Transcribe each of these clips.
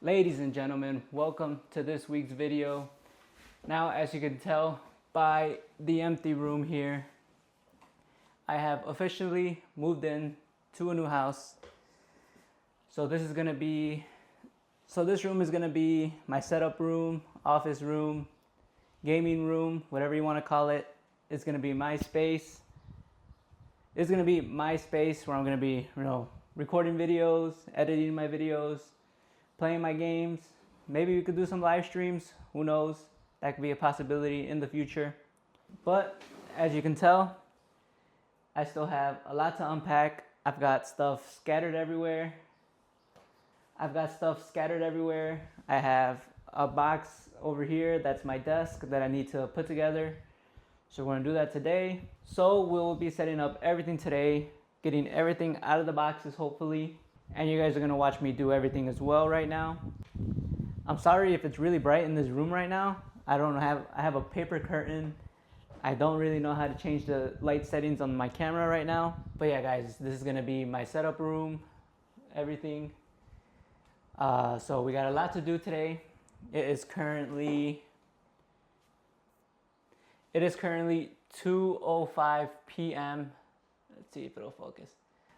Ladies and gentlemen, welcome to this week's video. Now, as you can tell by the empty room here, I have officially moved in to a new house. This room is gonna be my setup room, office room, gaming room, whatever you want to call it. It's gonna be my space. It's gonna be my space where I'm gonna be, recording videos, editing my videos, playing my games. Maybe we could do some live streams. Who knows? That could be a possibility in the future. But as you can tell, I still have a lot to unpack. I've got stuff scattered everywhere. I have a box over here that's my desk that I need to put together. So we're gonna do that today. So we'll be setting up everything today, getting everything out of the boxes hopefully. And you guys are gonna watch me do everything as well right now. I'm sorry if it's really bright in this room right now. I have a paper curtain. I don't really know how to change the light settings on my camera right now. But yeah guys, this is gonna be my setup room, everything. So we got a lot to do today. It is currently 2:05 p.m. Let's see if it'll focus.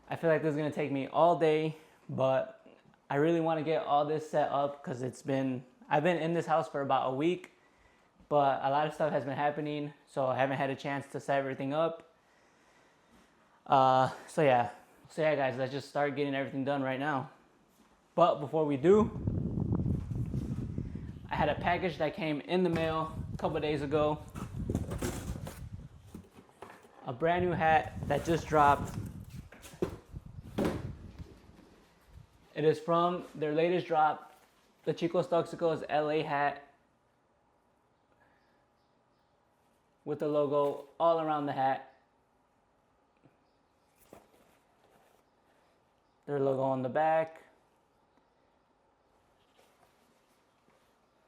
I feel like this is gonna take me all day, but I really want to get all this set up because I've been in this house for about a week, but a lot of stuff has been happening, so I haven't had a chance to set everything up. So yeah guys, let's just start getting everything done right now. But before we do, I had a package that came in the mail a couple days ago. A brand new hat that just dropped. It is from their latest drop, the Chicos Toxicos LA hat, with the logo all around the hat. Their logo on the back.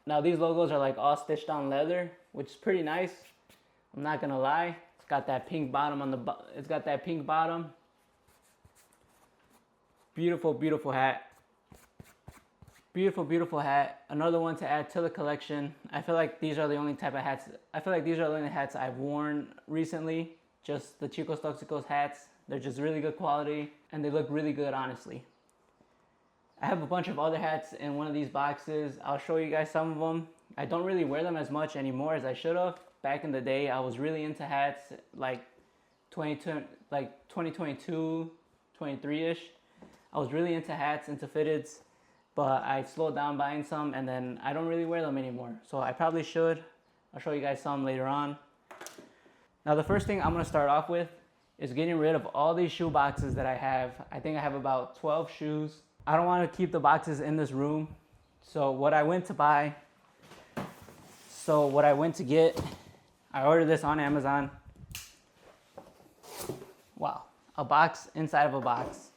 Now these logos are like all stitched on leather, which is pretty nice. I'm not gonna lie. It's got that pink bottom Beautiful, beautiful hat. Beautiful hat. Another one to add to the collection. I feel like these are the only hats I've worn recently. Just the Chicos Toxicos hats. They're just really good quality and they look really good, honestly. I have a bunch of other hats in one of these boxes. I'll show you guys some of them. I don't really wear them as much anymore as I should have. Back in the day, I was really into hats, like 2022, 23-ish. I was really into hats, into fitteds, but I slowed down buying some and then I don't really wear them anymore. So I probably should. I'll show you guys some later on. Now the first thing I'm gonna start off with is getting rid of all these shoe boxes that I have. I think I have about 12 shoes. I don't want to keep the boxes in this room. What I went to get, I ordered this on Amazon. Wow, a box inside of a box.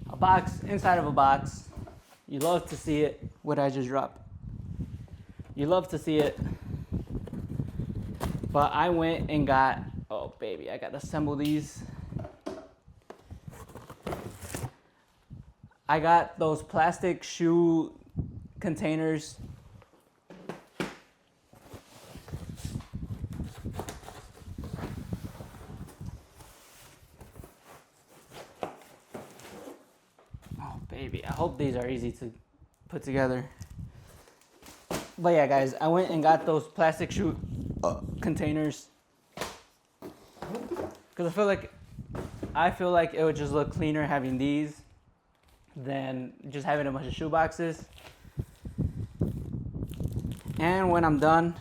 A box inside of a box. You love to see it. What I just dropped. You love to see it. But I went and got, oh baby, I gotta assemble these. I got those plastic shoe containers. Oh baby, I hope these are easy to put together. But yeah guys, I went and got those plastic shoe containers because I feel like it would just look cleaner having these than just having a bunch of shoe boxes. And when I'm done,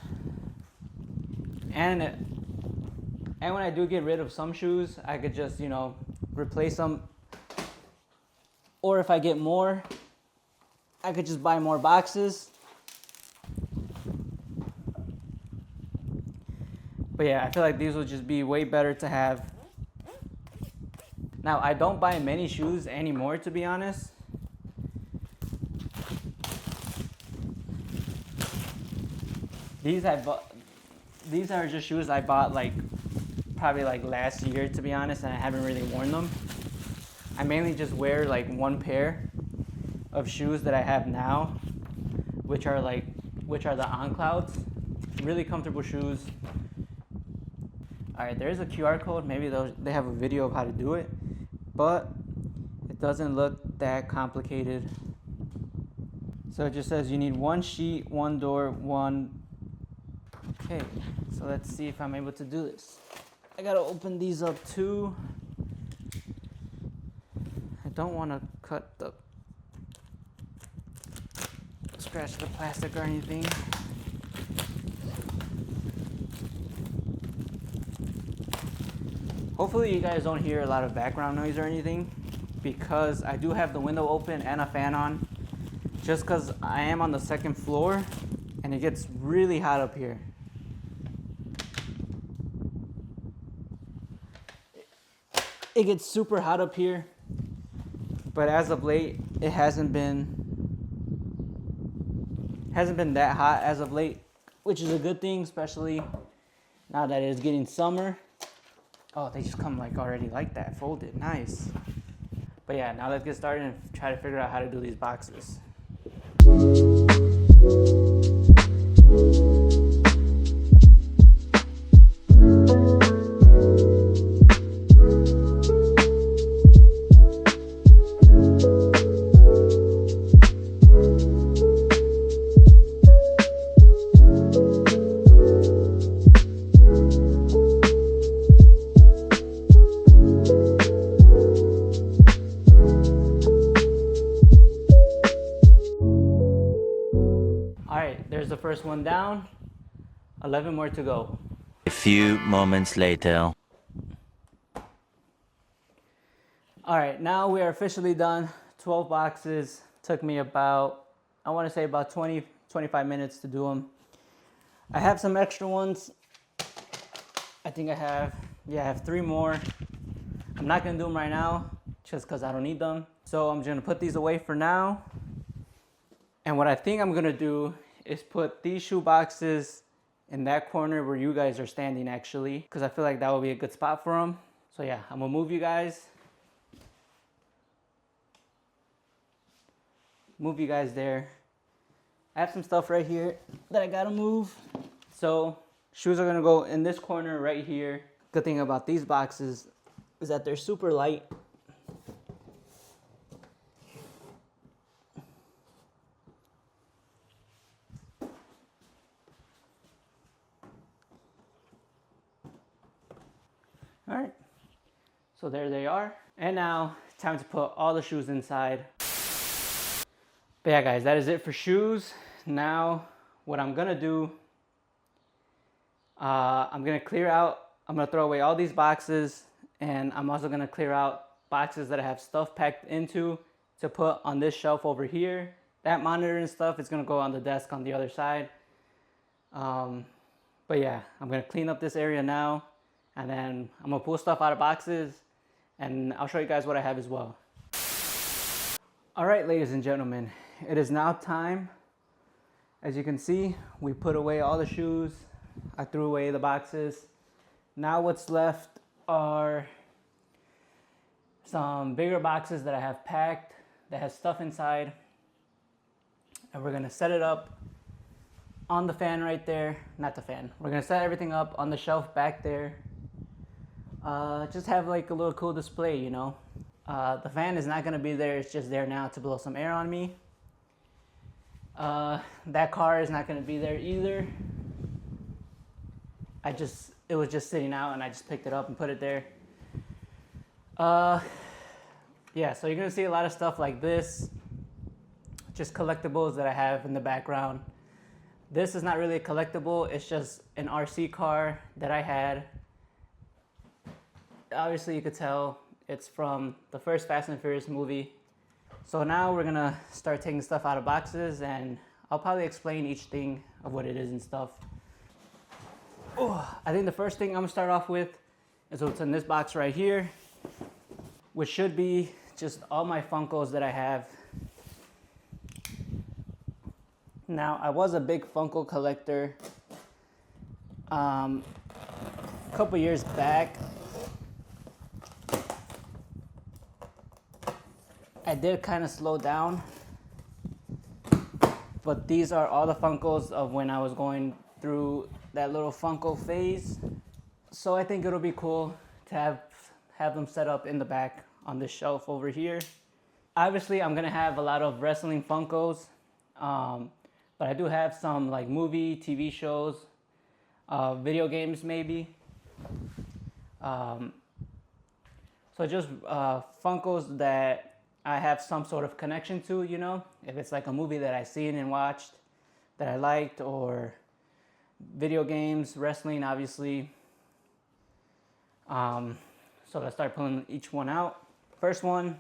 and when I do get rid of some shoes, I could just replace them, or if I get more, I could just buy more boxes. But yeah, I feel like these will just be way better to have. Now, I don't buy many shoes anymore, to be honest. These these are just shoes I bought like probably like last year, to be honest, and I haven't really worn them. I mainly just wear like one pair of shoes that I have now, which are the On Clouds. Really comfortable shoes. All right, there's a QR code. Maybe they have a video of how to do it, but it doesn't look that complicated. So it just says you need one sheet, one door, one. Okay, so let's see if I'm able to do this. I gotta open these up too. I don't want to scratch the plastic or anything. Hopefully you guys don't hear a lot of background noise or anything, because I do have the window open and a fan on, just because I am on the second floor and it gets really hot up here. It gets super hot up here, but as of late it hasn't been that hot as of late, which is a good thing, especially now that it's getting summer. Oh, they just come like already like that, folded, nice. But yeah, now let's get started and try to figure out how to do these boxes. There's the first one down, 11 more to go. A few moments later. All right, now we are officially done. 12 boxes. Took me about, I want to say about 20, 25 minutes to do them. I have some extra ones. I think I have 3 more. I'm not going to do them right now just because I don't need them. So I'm going to put these away for now. And what I think I'm going to do is put these shoe boxes in that corner where you guys are standing, actually, because I feel like that would be a good spot for them. So yeah, I'm gonna move you guys. Move you guys there. I have some stuff right here that I gotta move. So shoes are gonna go in this corner right here. Good thing about these boxes is that they're super light. All right, so there they are. And now, time to put all the shoes inside. But yeah, guys, that is it for shoes. Now, what I'm gonna do, I'm gonna throw away all these boxes, and I'm also gonna clear out boxes that I have stuff packed into to put on this shelf over here. That monitor and stuff is gonna go on the desk on the other side. But yeah, I'm gonna clean up this area now. And then I'm gonna pull stuff out of boxes, and I'll show you guys what I have as well. All right, ladies and gentlemen, it is now time. As you can see, we put away all the shoes. I threw away the boxes. Now what's left are some bigger boxes that I have packed that has stuff inside. And we're gonna set it up on the fan right there. Not the fan. We're gonna set everything up on the shelf back there. Just have like a little cool display, you know. The fan is not gonna be there, it's just there now to blow some air on me. That car is not gonna be there either. It was just sitting out and I just picked it up and put it there. Yeah, so you're gonna see a lot of stuff like this. Just collectibles that I have in the background. This is not really a collectible, it's just an RC car that I had. Obviously you could tell it's from the first Fast and Furious movie. So now we're gonna start taking stuff out of boxes, and I'll probably explain each thing of what it is and stuff. I think the first thing I'm gonna start off with is what's in this box right here, which should be just all my Funkos that I have. Now, I was a big Funko collector A couple years back, I did kind of slow down, but these are all the Funkos of when I was going through that little Funko phase. So I think it'll be cool to have them set up in the back on this shelf over here. Obviously, I'm gonna have a lot of wrestling Funkos, but I do have some like movie, TV shows, video games maybe. So just Funkos that I have some sort of connection to, you know, if it's like a movie that I seen and watched that I liked, or video games, wrestling, obviously. So let's start pulling each one out. First one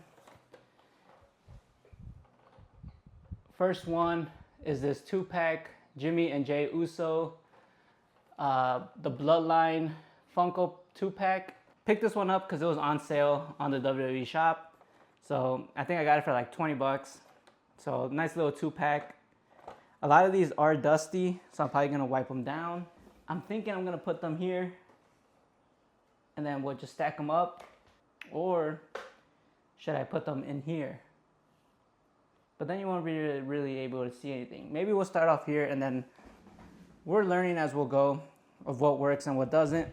is this 2-pack Jimmy and Jey Uso, the Bloodline Funko 2-pack. Picked this one up because it was on sale on the WWE shop. So I think I got it for like 20 bucks. So nice little 2-pack. A lot of these are dusty, so I'm probably gonna wipe them down. I'm thinking I'm gonna put them here and then we'll just stack them up, or should I put them in here? But then you won't be really able to see anything. Maybe we'll start off here and then we're learning as we'll go of what works and what doesn't.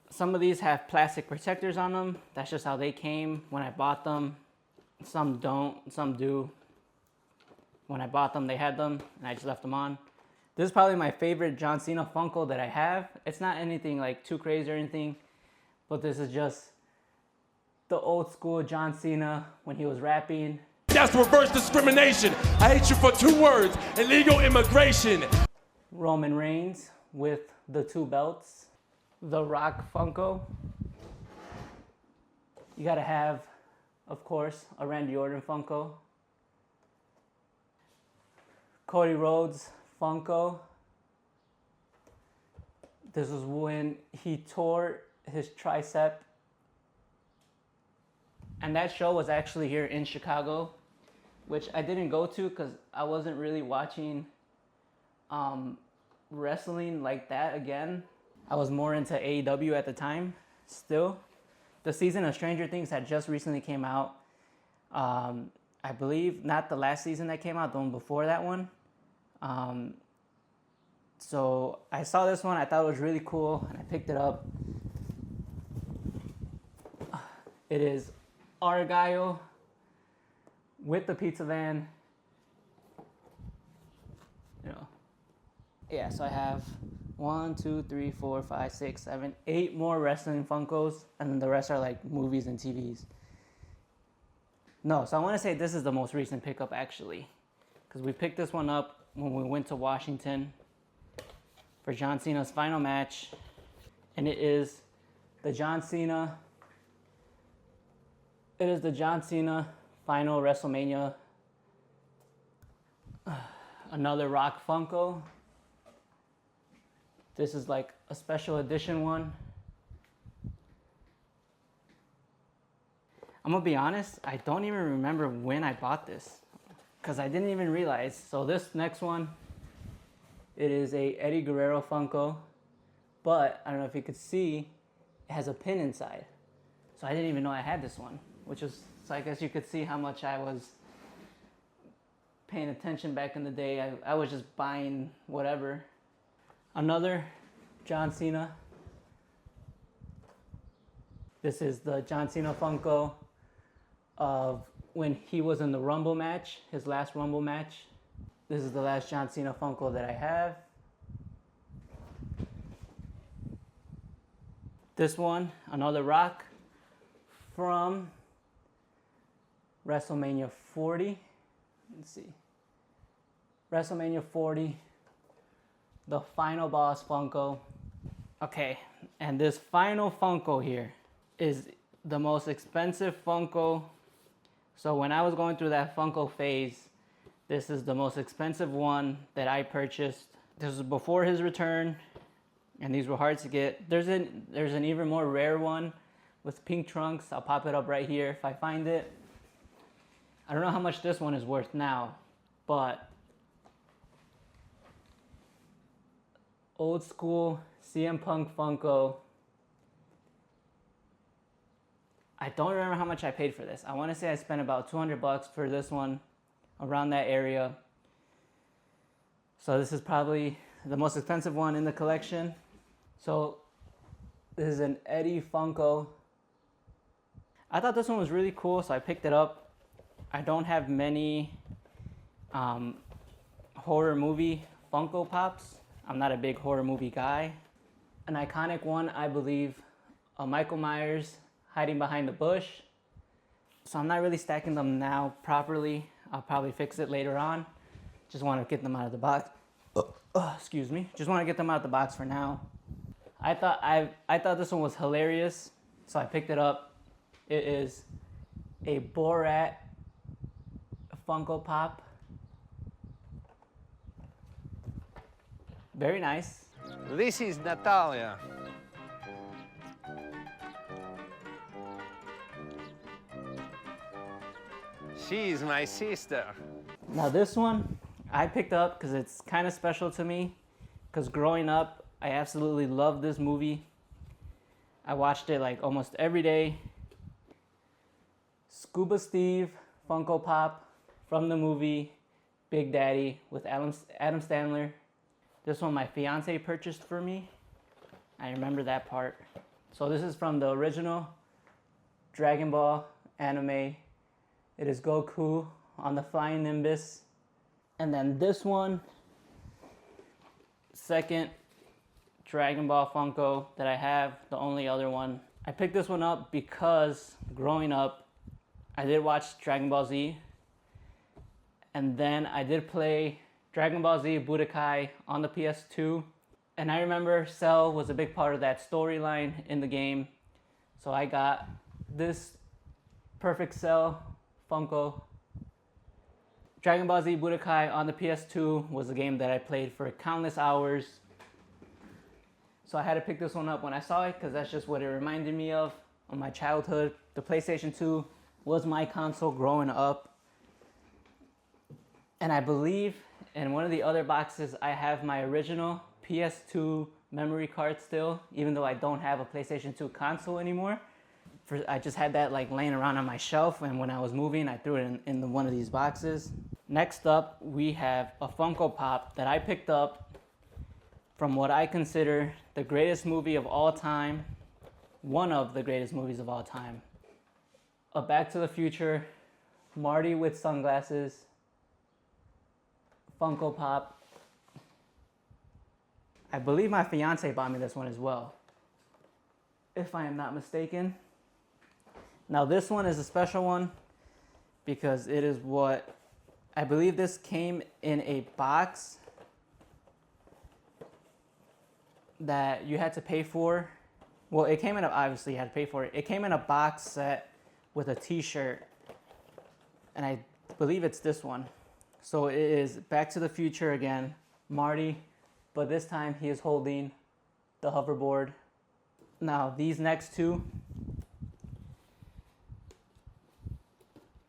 Some of these have plastic protectors on them. That's just how they came when I bought them. Some don't, some do. When I bought them, they had them, and I just left them on. This is probably my favorite John Cena Funko that I have. It's not anything like too crazy or anything, but this is just the old school John Cena when he was rapping. That's reverse discrimination. I hate you for 2 words: illegal immigration. Roman Reigns with the 2 belts. The Rock Funko. You gotta have, of course, a Randy Orton Funko. Cody Rhodes Funko. This was when he tore his tricep. And that show was actually here in Chicago, which I didn't go to because I wasn't really watching wrestling like that again. I was more into AEW at the time still. The season of Stranger Things had just recently came out. I believe not the last season that came out, the one before that one. So I saw this one, I thought it was really cool, and I picked it up. It is Argyle with the pizza van. You know, yeah, so I have 1, 2, 3, 4, 5, 6, 7, 8 more wrestling Funkos, and then the rest are like movies and TVs. No, so I want to say this is the most recent pickup actually, because we picked this one up when we went to Washington for John Cena's final match, and it is the John Cena. It is the John Cena final WrestleMania. Another Rock Funko. This is like a special edition one. I'm gonna be honest, I don't even remember when I bought this because I didn't even realize. So this next one, it is a Eddie Guerrero Funko, but I don't know if you could see, it has a pin inside. So I didn't even know I had this one, which is, so I guess you could see how much I was paying attention back in the day. I was just buying whatever. Another John Cena. This is the John Cena Funko of when he was in the Rumble match, his last Rumble match. This is the last John Cena Funko that I have. This one, another Rock from WrestleMania 40. Let's see. WrestleMania 40. The Final Boss Funko. Okay, and this final Funko here is the most expensive Funko. So when I was going through that Funko phase, this is the most expensive one that I purchased. This was before his return, and these were hard to get. There's an even more rare one with pink trunks. I'll pop it up right here if I find it. I don't know how much this one is worth now, but old school CM Punk Funko. I don't remember how much I paid for this. I want to say I spent about $200 for this one, around that area. So this is probably the most expensive one in the collection. So this is an Eddie Funko. I thought this one was really cool, so I picked it up. I don't have many horror movie Funko Pops. I'm not a big horror movie guy. An iconic one, I believe, Michael Myers hiding behind the bush. So I'm not really stacking them now properly. I'll probably fix it later on. Just want to get them out of the box. Excuse me. Just want to get them out of the box for now. I thought this one was hilarious, so I picked it up. It is a Borat Funko Pop. Very nice. This is Natalia. She is my sister. Now this one I picked up because it's kind of special to me, because growing up I absolutely loved this movie. I watched it like almost every day. Scuba Steve Funko Pop from the movie Big Daddy with Adam Sandler. This one my fiance purchased for me. I remember that part. So this is from the original Dragon Ball anime. It is Goku on the Flying Nimbus. And then this one, second Dragon Ball Funko that I have, the only other one. I picked this one up because growing up, I did watch Dragon Ball Z. And then I did play Dragon Ball Z Budokai on the PS2. And I remember Cell was a big part of that storyline in the game. So I got this Perfect Cell Funko. Dragon Ball Z Budokai on the PS2 was a game that I played for countless hours. So I had to pick this one up when I saw it because that's just what it reminded me of my childhood. The PlayStation 2 was my console growing up. And I believe in one of the other boxes I have my original PS2 memory card still, even though I don't have a PlayStation 2 console anymore. I just had that like laying around on my shelf, and when I was moving, I threw it in one of these boxes. Next up, we have a Funko Pop that I picked up from what I consider the greatest movie of all time, one of the greatest movies of all time. A Back to the Future, Marty with sunglasses, Funko Pop. I believe my fiance bought me this one as well, if I am not mistaken. Now this one is a special one because it is what, I believe this came in a box that you had to pay for. Well, it came in obviously you had to pay for it. It came in a box set with a t-shirt, and I believe it's this one. So it is Back to the Future again, Marty, but this time he is holding the hoverboard. Now these next two,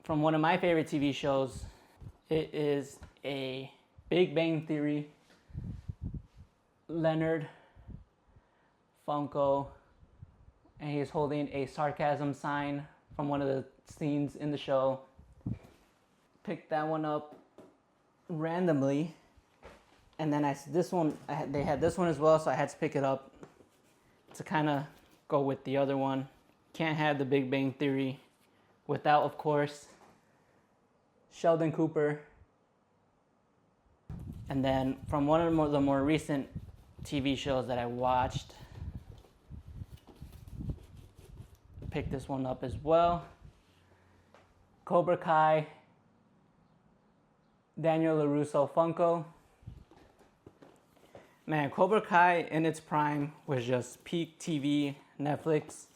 from one of my favorite TV shows, it is a Big Bang Theory Leonard Funko, and he is holding a sarcasm sign from one of the scenes in the show. Picked that one up randomly, and then they had this one as well, so I had to pick it up to kind of go with the other one. Can't have the Big Bang Theory without, of course, Sheldon Cooper. And then from one of the more recent TV shows that I watched, picked this one up as well. Cobra Kai, Daniel LaRusso Funko. Man, Cobra Kai in its prime was just peak TV, Netflix.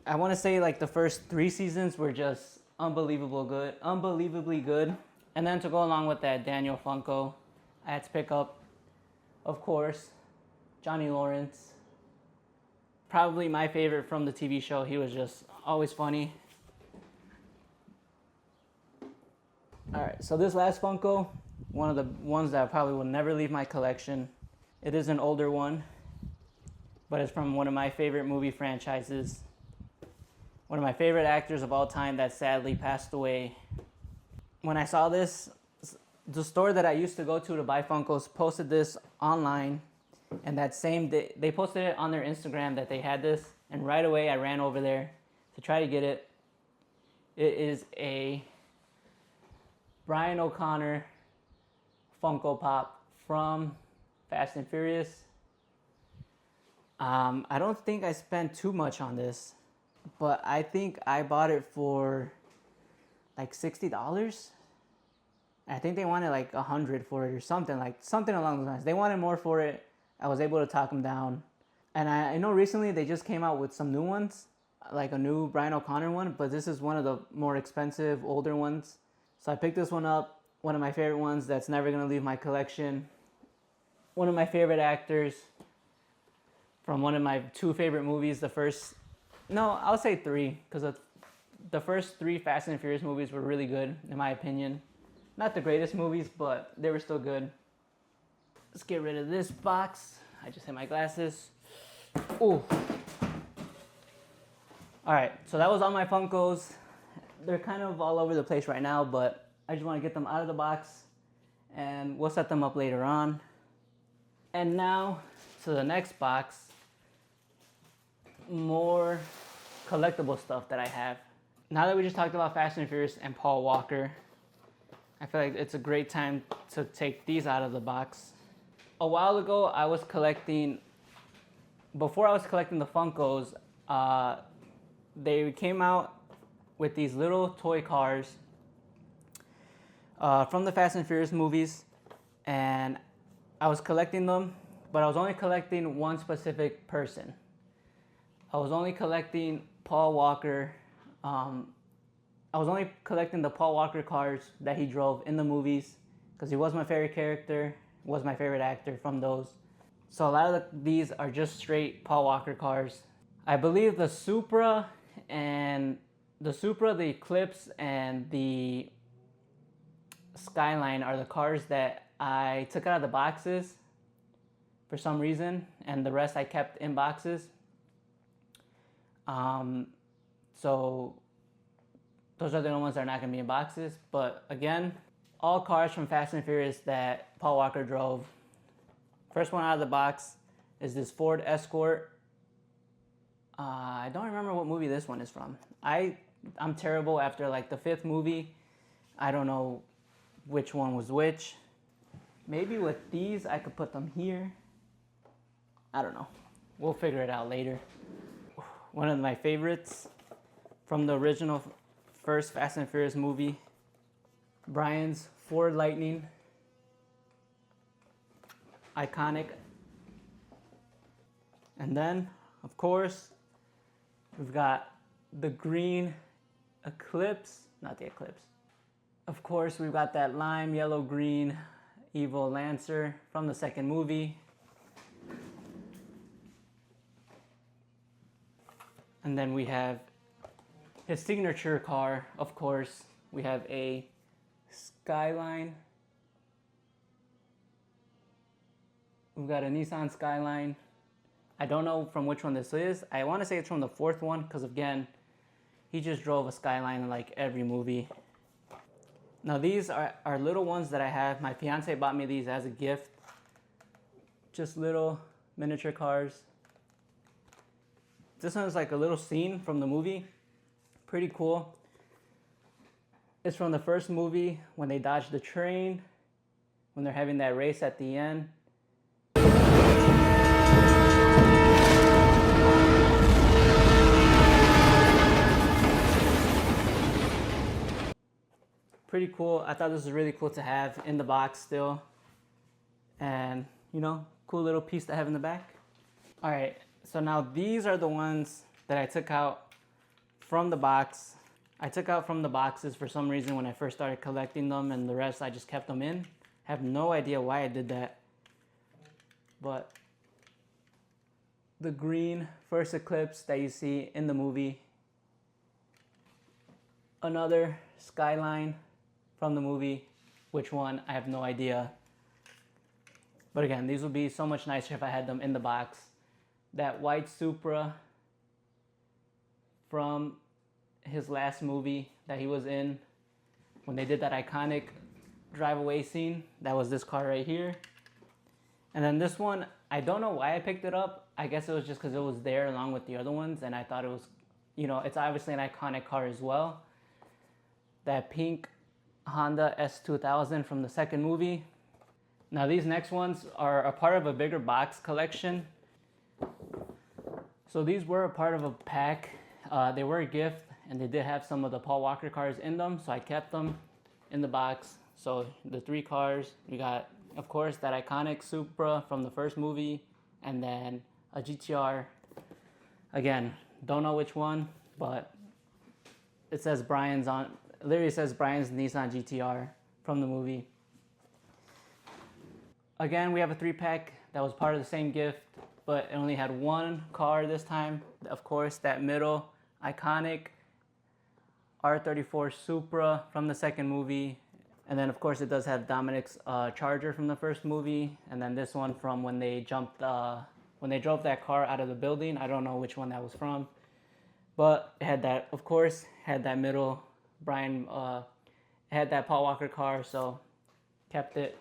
I want to say like the first 3 seasons were just unbelievably good. And then to go along with that Daniel Funko, I had to pick up, of course, Johnny Lawrence. Probably my favorite from the TV show. He was just always funny. All right, so this last Funko, one of the ones that probably will never leave my collection. It is an older one, but it's from one of my favorite movie franchises. One of my favorite actors of all time that sadly passed away. When I saw this, the store that I used to go to buy Funkos posted this online, and that same day, they posted it on their Instagram that they had this, and right away I ran over there to try to get it. It is a Brian O'Connor Funko Pop from Fast and Furious. I don't think I spent too much on this, but I think I bought it for like $60. I think they wanted like $100 for it or something along those lines. They wanted more for it. I was able to talk them down. And I know recently they just came out with some new ones, like a new Brian O'Connor one, but this is one of the more expensive, older ones. So I picked this one up, one of my favorite ones that's never gonna leave my collection. One of my favorite actors from one of my 2 favorite movies. I'll say 3, because the first 3 Fast and Furious movies were really good, in my opinion. Not the greatest movies, but they were still good. Let's get rid of this box. I just hit my glasses. Ooh. Alright, so that was all my Funkos. They're kind of all over the place right now, but I just want to get them out of the box, and we'll set them up later on. And now to the next box. More collectible stuff that I have. Now that we just talked about Fast and Furious and Paul Walker, I feel like it's a great time to take these out of the box. A while ago, before I was collecting the Funkos, they came out with these little toy cars from the Fast and Furious movies, and I was collecting them, but I was only collecting one specific person. I was only collecting Paul Walker. I was only collecting the Paul Walker cars that he drove in the movies, because he was my favorite character, was my favorite actor from those. So a lot of these are just straight Paul Walker cars. I believe the Supra, the Eclipse, and the Skyline are the cars that I took out of the boxes for some reason, and the rest I kept in boxes. So those are the only ones that are not going to be in boxes. But again, all cars from Fast and Furious that Paul Walker drove. First one out of the box is this Ford Escort. I don't remember what movie this one is from. I'm terrible after like the 5th movie. I don't know which one was which. Maybe with these I could put them here. I don't know. We'll figure it out later. One of my favorites from the original first Fast and Furious movie, Brian's Ford Lightning. Iconic. And then, of course, we've got the green Eclipse, not the Eclipse. Of course, we've got that lime yellow green Evo Lancer from the 2nd movie. And then we have his signature car, of course. We have a Skyline. We've got a Nissan Skyline. I don't know from which one this is. I want to say it's from the 4th one, because again, he just drove a Skyline in like every movie. Now these are little ones that I have. My fiance bought me these as a gift. Just little miniature cars. This one is like a little scene from the movie. Pretty cool. It's from the 1st movie when they dodge the train, when they're having that race at the end. Pretty cool. I thought this was really cool to have in the box still. And, you know, cool little piece to have in the back. All right, so now these are the ones that I took out from the box. I took out from the boxes for some reason when I first started collecting them, and the rest I just kept them in. I have no idea why I did that. But the green first Eclipse that you see in the movie. Another Skyline from the movie. Which one? I have no idea. But again, these would be so much nicer if I had them in the box. That white Supra from his last movie that he was in, when they did that iconic drive away scene, that was this car right here. And then this one, I don't know why I picked it up. I guess it was just because it was there along with the other ones, and I thought it was, you know, it's obviously an iconic car as well. That pink Honda S2000 from the second movie. Now these next ones are a part of a bigger box collection. So these were a part of a pack. They were a gift, and they did have some of the Paul Walker cars in them, so I kept them in the box. So the 3 cars, you got, of course, that iconic Supra from the first movie, and then a GTR. Again, don't know which one, but it says Brian's on, literally says Brian's Nissan GTR from the movie. Again, we have a 3-pack that was part of the same gift, but it only had 1 car this time. Of course, that middle iconic R34 Supra from the second movie. And then, of course, it does have Dominic's Charger from the first movie. And then this one from when they jumped, when they drove that car out of the building. I don't know which one that was from. But it had that, of course, had that middle Brian, had that Paul Walker car, so kept it.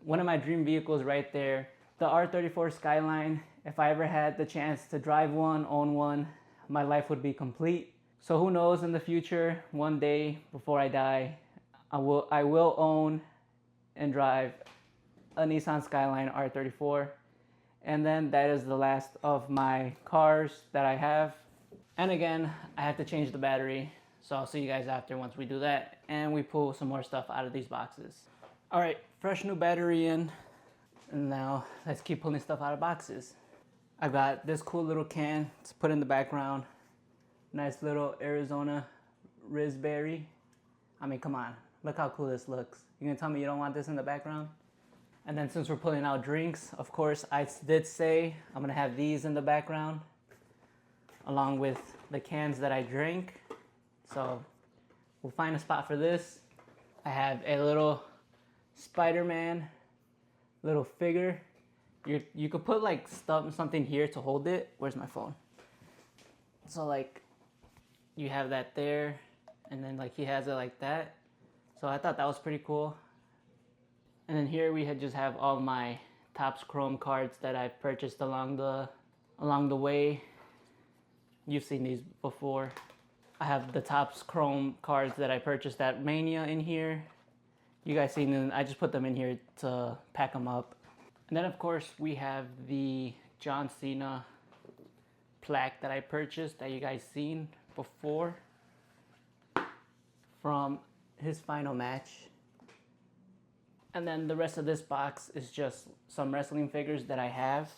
One of my dream vehicles right there, the R34 Skyline. If I ever had the chance to drive one, own one, my life would be complete. So who knows, in the future, one day before I die, I will own and drive a Nissan Skyline R34. And then that is the last of my cars that I have. And again, I have to change the battery. So I'll see you guys after once we do that and we pull some more stuff out of these boxes. All right, fresh new battery in. And now let's keep pulling stuff out of boxes. I've got this cool little can to put in the background. Nice little Arizona Raspberry. I mean, come on, look how cool this looks. You gonna tell me you don't want this in the background? And then since we're pulling out drinks, of course, I did say I'm gonna have these in the background along with the cans that I drink. So we'll find a spot for this. I have a little Spider-Man little figure. You could put like something here to hold it. Where's my phone? So like you have that there, and then like he has it like that. So I thought that was pretty cool. And then here we just have all my Topps Chrome cards that I've purchased along the way. You've seen these before. I have the Topps Chrome cards that I purchased at Mania in here. You guys seen them, I just put them in here to pack them up. And then of course we have the John Cena plaque that I purchased that you guys seen before from his final match. And then the rest of this box is just some wrestling figures that I have.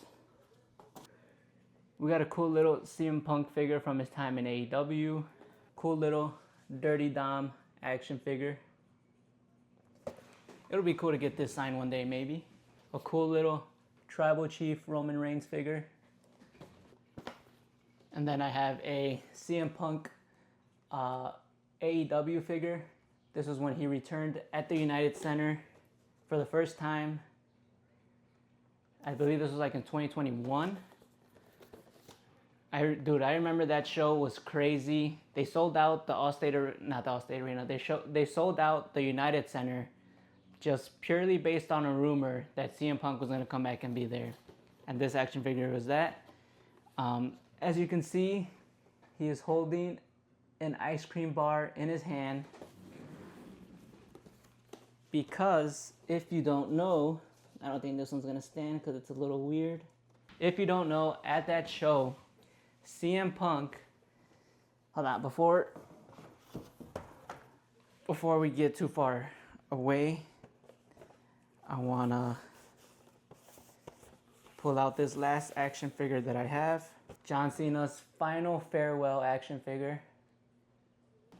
We got a cool little CM Punk figure from his time in AEW. Cool little Dirty Dom action figure. It'll be cool to get this signed one day, maybe. A cool little Tribal Chief Roman Reigns figure. And then I have a CM Punk AEW figure. This was when he returned at the United Center for the first time. I believe this was like in 2021. I remember that show was crazy. They sold out the not the Allstate Arena. They sold out the United Center just purely based on a rumor that CM Punk was going to come back and be there. And this action figure was that. As you can see, he is holding an ice cream bar in his hand. Because if you don't know, I don't think this one's going to stand because it's a little weird. If you don't know, at that show, CM Punk, hold on, before we get too far away, I wanna pull out this last action figure that I have. John Cena's final farewell action figure.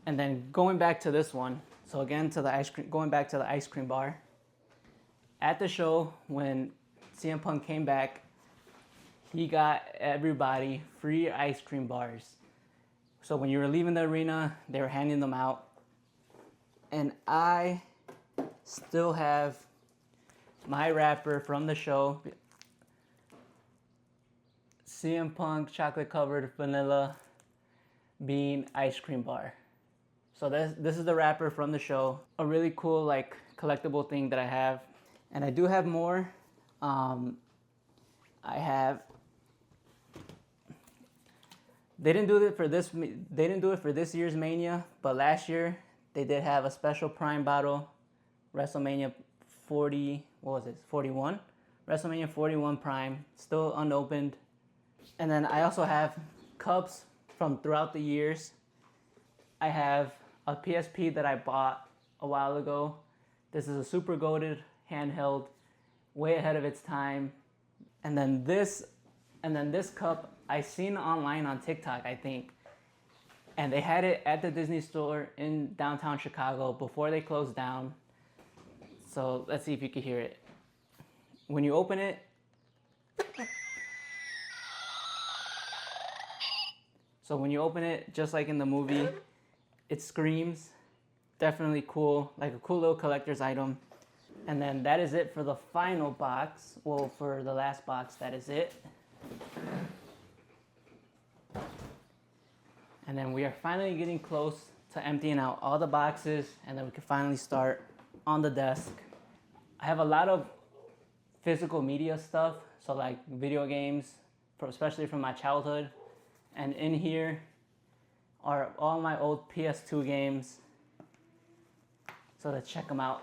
And then going back to this one, so again to the ice cream, going back to the ice cream bar. At the show, when CM Punk came back, he got everybody free ice cream bars. So when you were leaving the arena, they were handing them out. And I still have my wrapper from the show. CM Punk chocolate covered vanilla bean ice cream bar. So this is the wrapper from the show. A really cool like collectible thing that I have. And I do have more. They didn't do it for this year's Mania, but last year they did have a special Prime bottle, WrestleMania 40, what was it? 41? WrestleMania 41 Prime, still unopened. And then I also have cups from throughout the years. I have a PSP that I bought a while ago. This is a super goated handheld, way ahead of its time. And then this cup I seen online on TikTok, I think. And they had it at the Disney store in downtown Chicago before they closed down. So let's see if you can hear it. When you open it, just like in the movie, it screams. Definitely cool, like a cool little collector's item. And then that is it for the final box. Well, for the last box, that is it. And then we are finally getting close to emptying out all the boxes, and then we can finally start on the desk. I have a lot of physical media stuff, so like video games, especially from my childhood. And in here are all my old PS2 games. So let's check them out.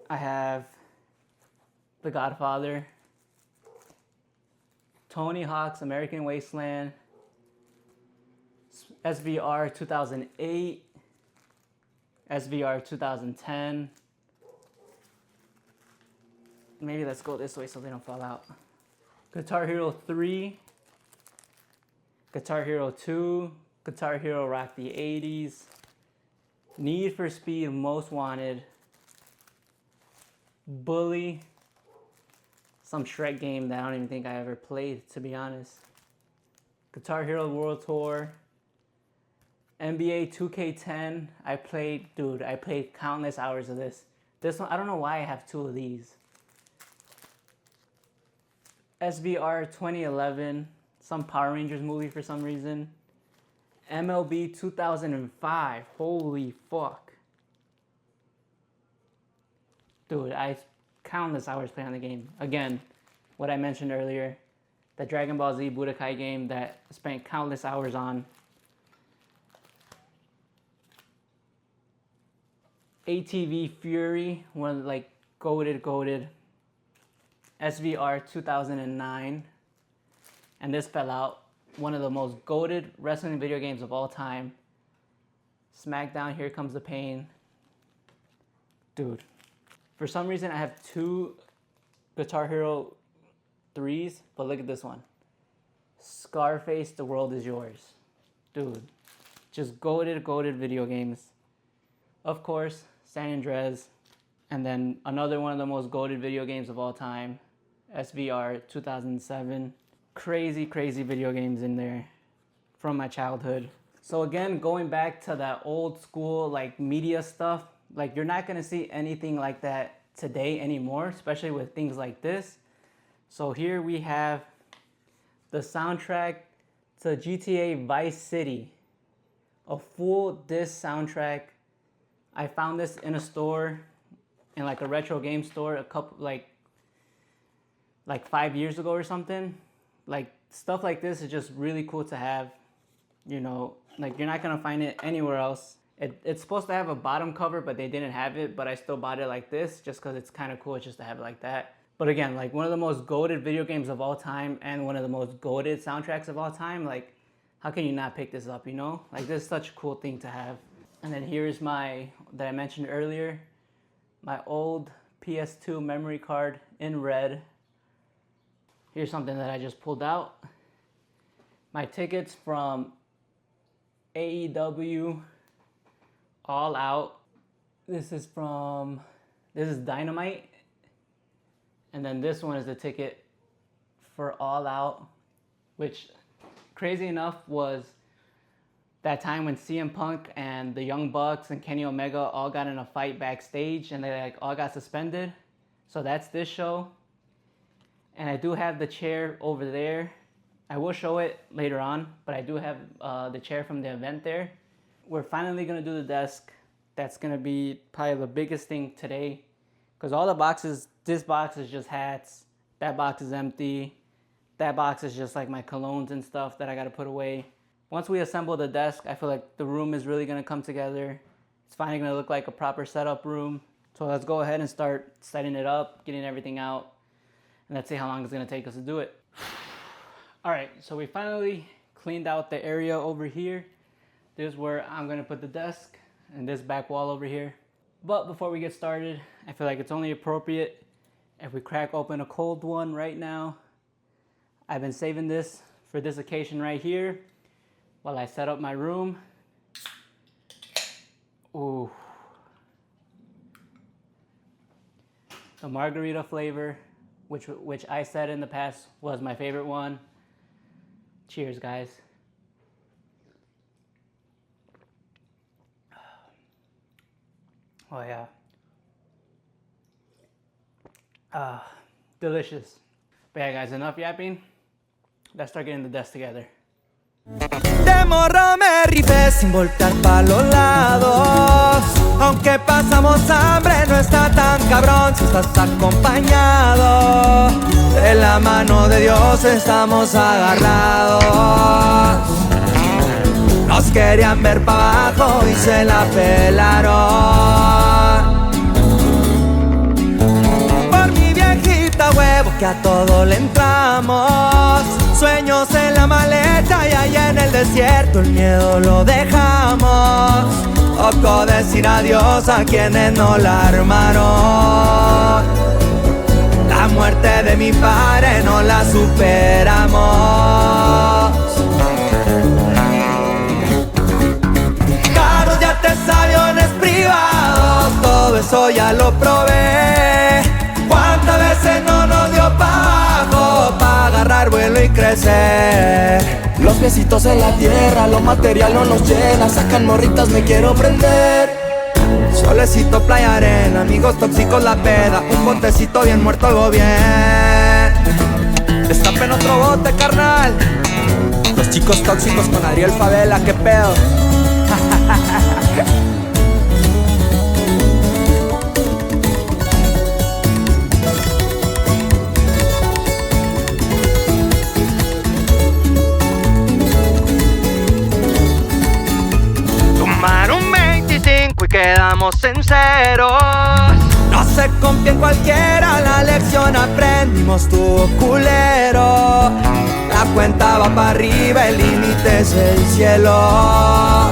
I have The Godfather, Tony Hawk's American Wasteland, SVR 2008, SVR 2010. Maybe let's go this way so they don't fall out. Guitar Hero 3, Guitar Hero 2, Guitar Hero Rock the 80s, Need for Speed Most Wanted, Bully, some Shrek game that I don't even think I ever played, to be honest. Guitar Hero World Tour, NBA 2K10. I played countless hours of this. This one, I don't know why I have two of these. SVR 2011, some Power Rangers movie for some reason. MLB 2005, holy fuck. Dude, I countless hours playing on the game. Again, what I mentioned earlier, the Dragon Ball Z Budokai game that I spent countless hours on. ATV Fury, one of the like goated. SVR 2009. And this fell out. One of the most goated wrestling video games of all time. SmackDown, Here Comes the Pain. Dude. For some reason, I have two Guitar Hero 3s, but look at this one. Scarface, The World Is Yours. Dude, just goated video games. Of course, San Andreas. And then another one of the most goated video games of all time, SVR 2007. Crazy video games in there from my childhood. So again, going back to that old school like media stuff, like you're not gonna see anything like that today anymore, especially with things like this. So here we have the soundtrack to GTA Vice City, a full disc soundtrack. I found this in a store, in like a retro game store, a couple like 5 years ago or something. Like stuff like this is just really cool to have. You know, like you're not gonna find it anywhere else. It's supposed to have a bottom cover, but they didn't have it, but I still bought it like this just because it's kind of cool just to have it like that. But again, like one of the most goated video games of all time and one of the most goated soundtracks of all time, like how can you not pick this up, you know? Like this is such a cool thing to have. And then here's that I mentioned earlier, my old PS2 memory card in red. Here's something that I just pulled out. My tickets from AEW All Out. This is Dynamite. And then this one is the ticket for All Out, which crazy enough was that time when CM Punk and the Young Bucks and Kenny Omega all got in a fight backstage and they like all got suspended. So that's this show. And I do have the chair over there. I will show it later on, but I do have the chair from the event there. We're finally gonna do the desk. That's gonna be probably the biggest thing today, because all the boxes, this box is just hats, that box is empty, that box is just like my colognes and stuff that I gotta put away. Once we assemble the desk, I feel like the room is really gonna come together. It's finally gonna look like a proper setup room. So let's go ahead and start setting it up, getting everything out, and let's see how long it's gonna take us to do it. All right, so we finally cleaned out the area over here. This is where I'm gonna put the desk and this back wall over here. But before we get started, I feel like it's only appropriate if we crack open a cold one right now. I've been saving this for this occasion right here while I set up my room. Ooh. The margarita flavor, which I said in the past was my favorite one. Cheers, guys. Oh yeah. Delicious. But yeah, guys, enough yapping. Let's start getting the desk together. De morro me rifé sin voltear pa' los lados. Aunque pasamos hambre, no está tan cabrón si estás acompañado. De la mano de Dios estamos agarrados. Nos querían ver pa' abajo y se la pelaron. Por mi viejita huevo que a todo le entramos. Sueños en la maleta y allá en el desierto el miedo lo dejamos. Poco decir adiós a quienes no la armaron. La muerte de mi padre no la superamos. Caros yates, aviones privados, todo eso ya lo probé. ¿Cuántas veces no nos dio pa' abajo pa' agarrar vuelo y crecer? Los piecitos en la tierra, lo material no nos llena. Sacan morritas, me quiero prender. Solecito, playa, arena, amigos tóxicos, la peda. Un botecito bien muerto, algo bien. Destapen otro bote, carnal. Los chicos tóxicos con Ariel Favela, qué pedo. Y quedamos en ceros. No se confía en cualquiera, la lección aprendimos, tu culero. La cuenta va para arriba, el límite es el cielo.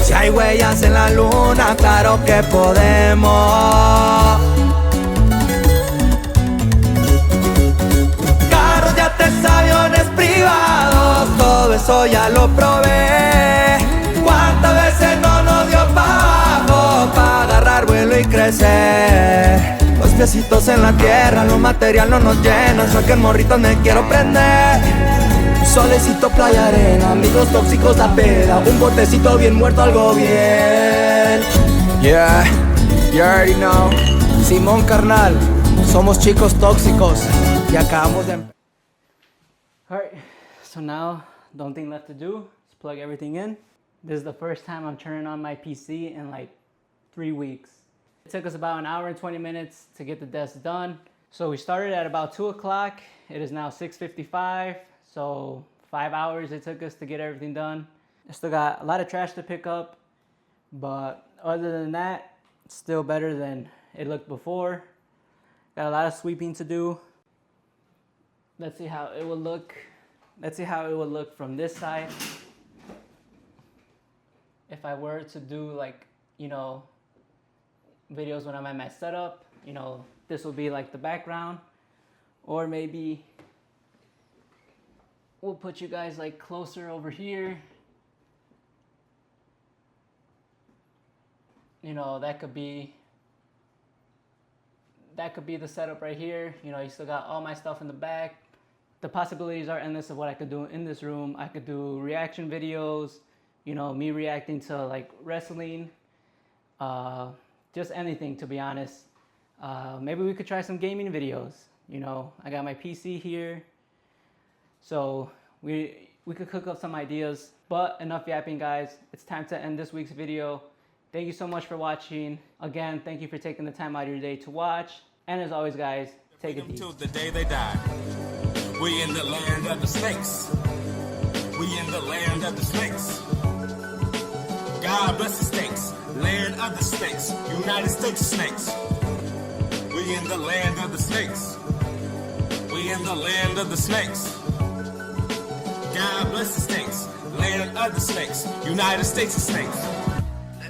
Si hay huellas en la luna, claro que podemos. Carros, yates, aviones privados, todo eso ya lo probé. ¿Cuántas veces no nos dio pa' abajo pa' agarrar vuelo y crecer? Los piecitos en la tierra, lo material no nos llena. Saquen morritos, me quiero prender. Solecito, playa, arena, amigos tóxicos, la peda. Un botecito bien muerto, algo bien. Yeah, you already know. Simón, carnal, somos chicos tóxicos y acabamos de... Alright, so now the only thing left to do is plug everything in. This is the first time I'm turning on my PC in like 3 weeks. It took us about an hour and 20 minutes to get the desk done. So we started at about 2 o'clock. It is now 6:55. So 5 hours it took us to get everything done. I still got a lot of trash to pick up, but other than that, it's still better than it looked before. Got a lot of sweeping to do. Let's see how it will look. Let's see how it will look from this side. If I were to do like, you know, videos when I'm at my setup, you know, this will be like the background. Or maybe we'll put you guys like closer over here. You know, that could be the setup right here. You know, you still got all my stuff in the back. the possibilities are endless of what I could do in this room. I could do reaction videos, you know, me reacting to like wrestling, just anything, to be honest. Maybe we could try some gaming videos. You know, I got my PC here, so we could cook up some ideas. But enough yapping, guys. It's time to end this week's video. Thank you so much for watching. Again, thank you for taking the time out of your day to watch. And as always, guys, take it deep. Till the day they die. We in the land of the snakes. We in the land of the snakes. God bless the snakes. Land of the snakes. United States of snakes. We in the land of the snakes. We in the land of the snakes. God bless the snakes. Land of the snakes. United States of snakes.